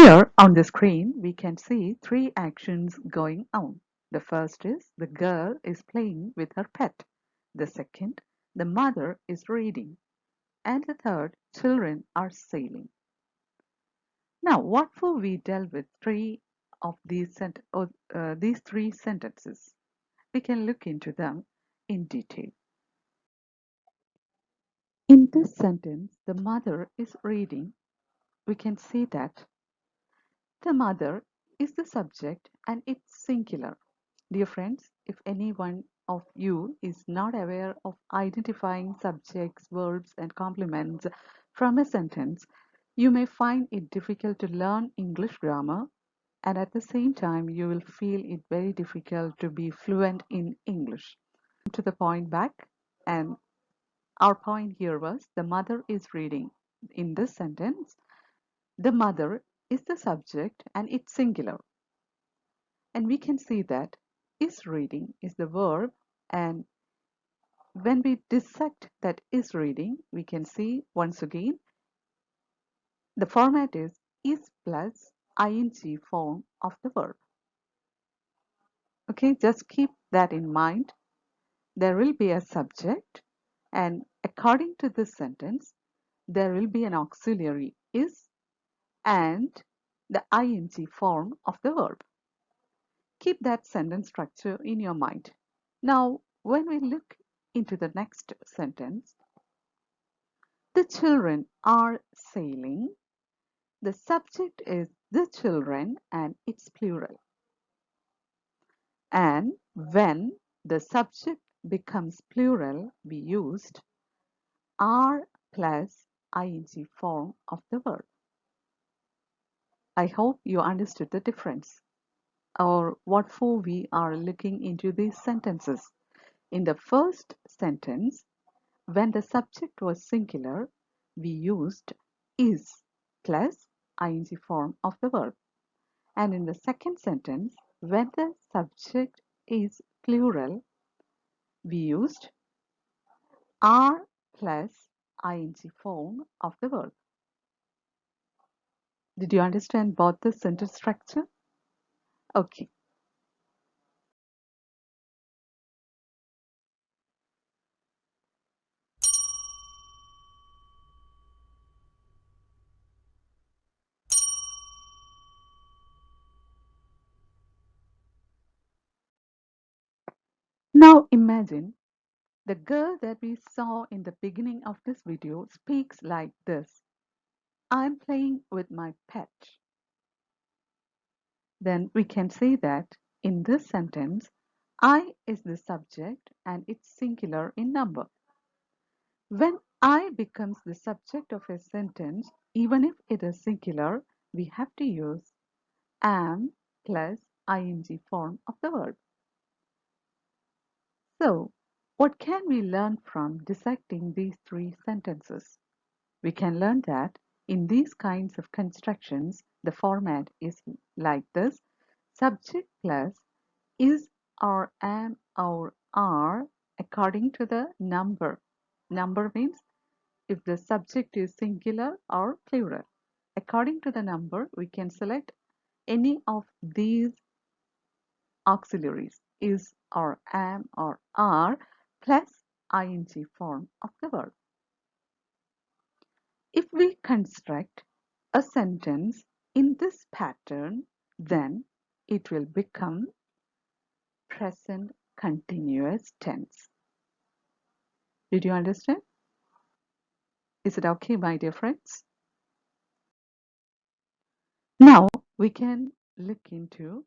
Here on the screen, we can see three actions going on. The first is the girl is playing with her pet. The second, the mother is reading. And the third, children are sailing. Now, what for we dealt with these three sentences? We can look into them in detail. In this sentence, the mother is reading. We can see that the mother is the subject and it's singular. Dear friends, if any one of you is not aware of identifying subjects, verbs, and complements from a sentence, you may find it difficult to learn English grammar, and at the same time, you will feel it very difficult to be fluent in English. To the point back, and our point here was the mother is reading. In this sentence, the mother is the subject and it's singular. And we can see that is reading is the verb, and when we dissect that is reading, we can see once again the format is plus ing form of the verb. Okay, just keep that in mind. There will be a subject, and according to this sentence, there will be an auxiliary is and the ing form of the verb. Keep that sentence structure in your mind. Now, when we look into the next sentence, the children are sailing. The subject is the children and it's plural. And when the subject becomes plural, we used are plus ing form of the verb. I hope you understood the difference, or what for we are looking into these sentences. In the first sentence, when the subject was singular, we used is plus ing form of the verb. And in the second sentence, when the subject is plural, we used are plus ing form of the verb. Did you understand both the sentence structure? Okay. Now imagine the girl that we saw in the beginning of this video speaks like this. I'm playing with my pet. Then we can say that in this sentence, I is the subject and it's singular in number. When I becomes the subject of a sentence, even if it is singular, we have to use am plus ing form of the verb. So, what can we learn from dissecting these three sentences? We can learn that in these kinds of constructions, the format is like this: subject plus is or am or are according to the number. Number means if the subject is singular or plural. According to the number, we can select any of these auxiliaries is or am or are plus ing form of the verb. If we construct a sentence in this pattern, then it will become present continuous tense. Did you understand? Is it okay, my dear friends? Now we can look into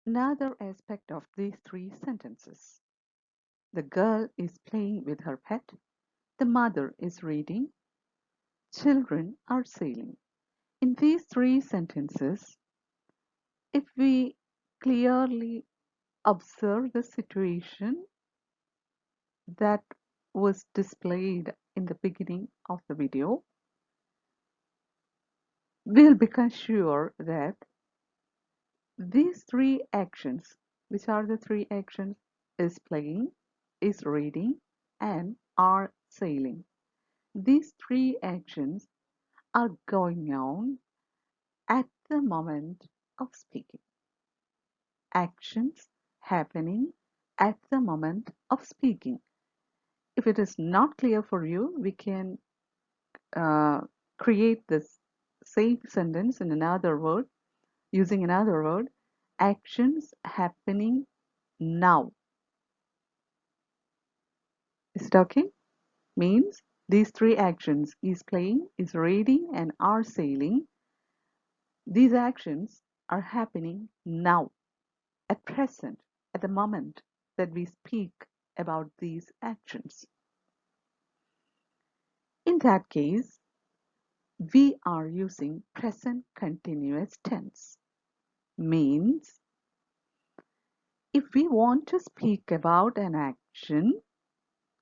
another aspect of these three sentences. The girl is playing with her pet. The mother is reading. Children are sailing. In these three sentences, if we clearly observe the situation that was displayed in the beginning of the video, we'll become sure that these three actions, which are the three actions, is playing, is reading, and are sailing. These three actions are going on at the moment of speaking. Actions happening at the moment of speaking. If it is not clear for you, we can uh, create this same sentence in another word, using another word. Actions happening now. Is it okay? Means these three actions, is playing, is reading, and are sailing. These actions are happening now, at present, at the moment that we speak about these actions. In that case, we are using present continuous tense. Means if we want to speak about an action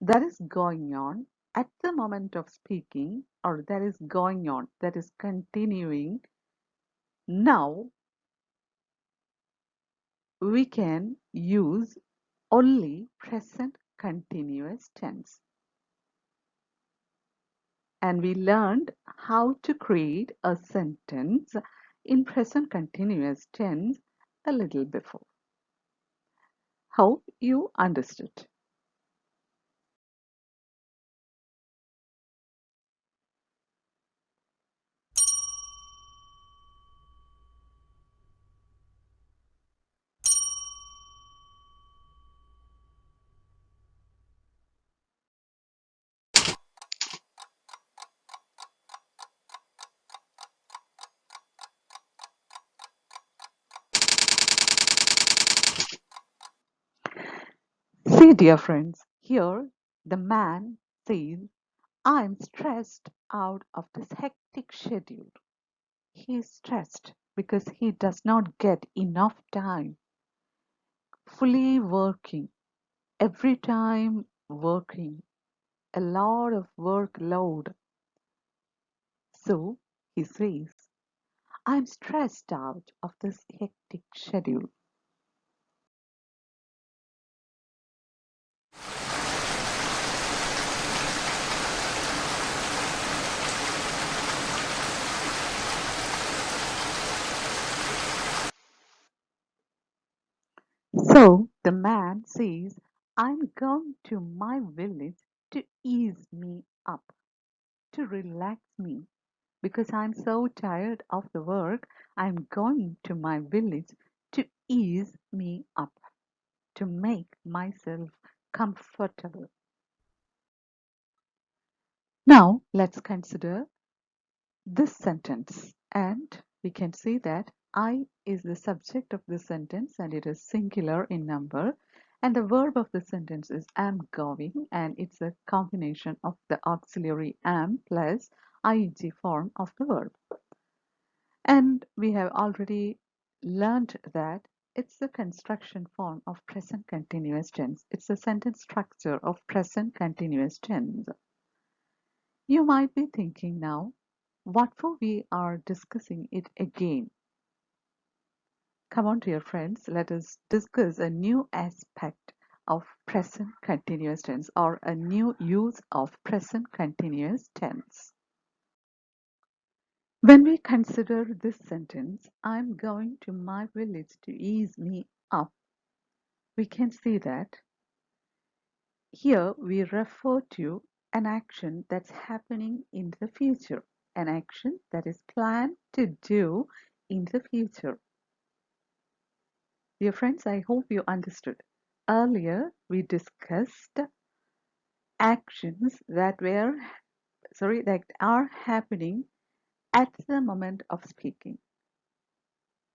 that is going on at the moment of speaking, or that is going on, that is continuing now, we can use only present continuous tense. And we learned how to create a sentence in present continuous tense a little before. Hope you understood. See, dear friends, here the man says, I'm stressed out of this hectic schedule. He is stressed because he does not get enough time fully working, every time working, a lot of workload. So he says, I'm stressed out of this hectic schedule. So the man says, I'm going to my village to ease me up, to relax me, because I'm so tired of the work. I'm going to my village to ease me up, to make myself comfortable. Now let's consider this sentence, and we can see that I is the subject of the sentence and it is singular in number, and the verb of the sentence is am going, and it's a combination of the auxiliary am plus ing form of the verb. And we have already learned that it's the construction form of present continuous tense. It's the sentence structure of present continuous tense. You might be thinking now, what for we are discussing it again? Come on, dear friends, let us discuss a new aspect of present continuous tense, or a new use of present continuous tense. When we consider this sentence, I'm going to my village to ease me up, we can see that here we refer to an action that's happening in the future, an action that is planned to do in the future. Dear friends, I hope you understood. Earlier, we discussed actions that are happening at the moment of speaking,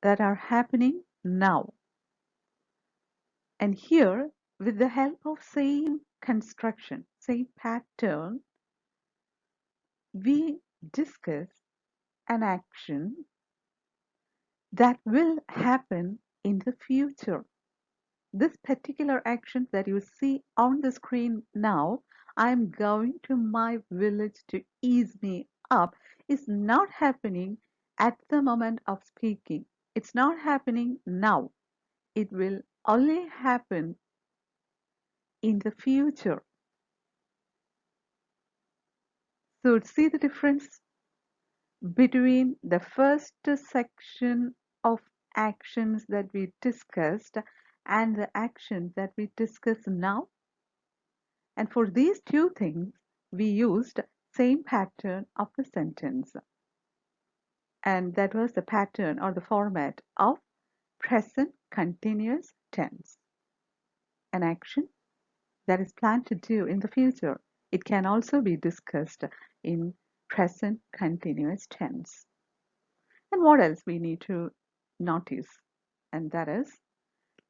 that are happening now. And here, with the help of same construction, same pattern, we discuss an action that will happen in the future. This particular action that you see on the screen now, I'm going to my village to ease me up, is not happening at the moment of speaking. It's not happening now. It will only happen in the future. So see the difference? between the first section of actions that we discussed and the actions that we discuss now. And for these two things, we used same pattern of the sentence. And that was the pattern or the format of present continuous tense. An action that is planned to do in the future. It can also be discussed in present continuous tense. And what else we need to notice? And that is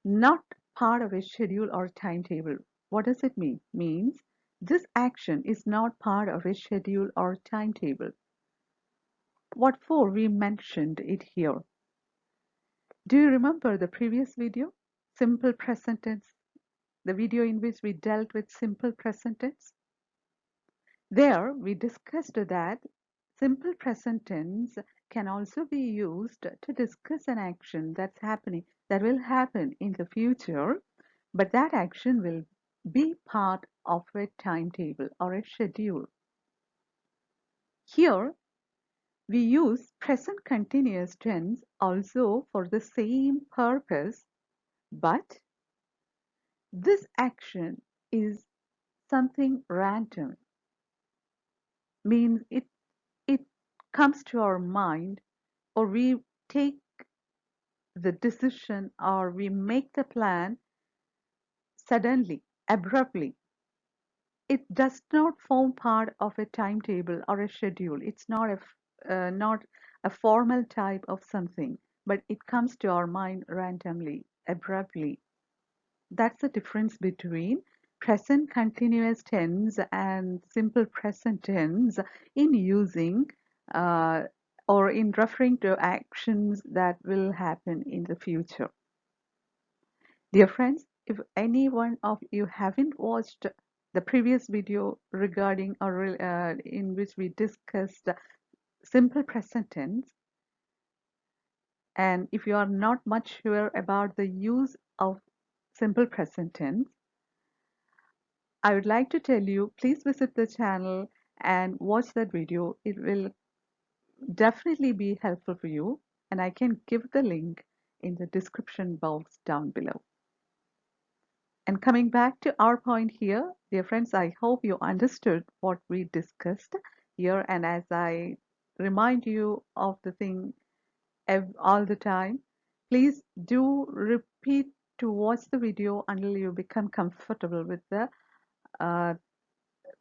not part of a schedule or timetable. What does it mean? Means this action is not part of a schedule or timetable. What for we mentioned it here? Do you remember the previous video? Simple present tense, the video in which we dealt with simple present tense? There we discussed that simple present tense can also be used to discuss an action that will happen in the future, but that action will be part of a timetable or a schedule. Here we use present continuous tense also for the same purpose, but this action is something random, means it comes to our mind, or we take the decision, or we make the plan suddenly, abruptly. It does not form part of a timetable or a schedule. It's not a formal type of something, but it comes to our mind randomly, abruptly. That's the difference between present continuous tense and simple present tense in using uh, or in referring to actions that will happen in the future. Dear friends, if any one of you haven't watched the previous video regarding or in which we discussed simple present tense, and if you are not much sure about the use of simple present tense, I would like to tell you, please visit the channel and watch that video. It will definitely be helpful for you, and I can give the link in the description box down below. And coming back to our point here, dear friends, I hope you understood what we discussed here. And as I remind you of the thing all the time, please do repeat to watch the video until you become comfortable with the uh,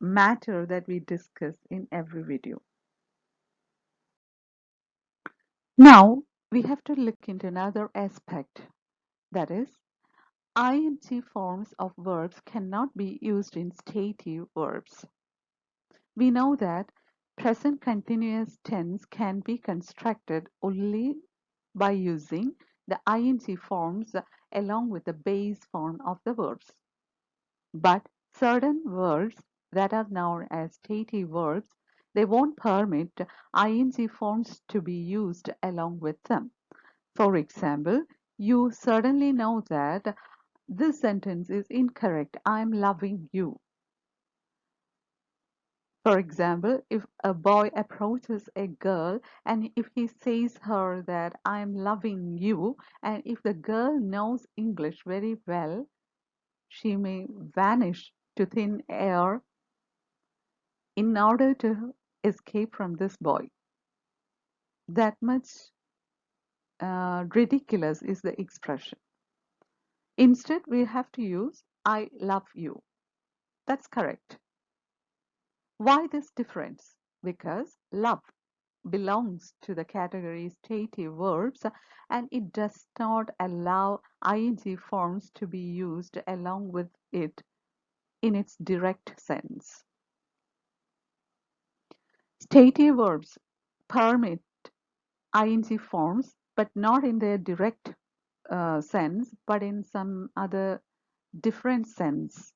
matter that we discuss in every video. Now we have to look into another aspect, that is, ing forms of verbs cannot be used in stative verbs. We know that present continuous tense can be constructed only by using the ing forms along with the base form of the verbs. But certain verbs that are known as stative verbs, they won't permit ing forms to be used along with them. For example, you certainly know that this sentence is incorrect. I'm loving you. For example, if a boy approaches a girl and if he says her that I'm loving you, and if the girl knows English very well, she may vanish to thin air in order to escape from this boy. That much ridiculous is the expression. Instead, we have to use I love you. That's correct. Why this difference? Because love belongs to the category stative verbs and it does not allow ing forms to be used along with it in its direct sense. Stative verbs permit ing forms, but not in their direct sense, but in some other different sense.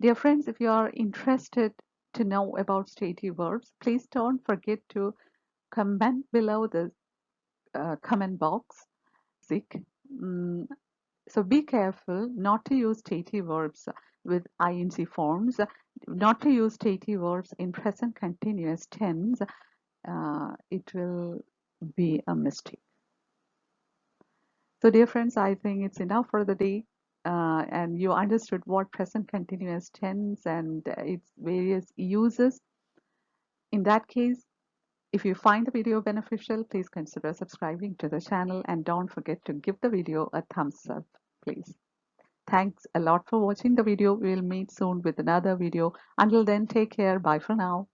Dear friends, if you are interested to know about stative verbs, please don't forget to comment below the comment box. Mm, so be careful not to use stative verbs with ing forms, not to use stative verbs in present continuous tense, it will be a mistake. So, dear friends, I think it's enough for the day. And you understood what present continuous tense and its various uses. In that case, if you find the video beneficial, please consider subscribing to the channel and don't forget to give the video a thumbs up, please. Thanks a lot for watching the video. We'll meet soon with another video. Until then, take care. Bye for now.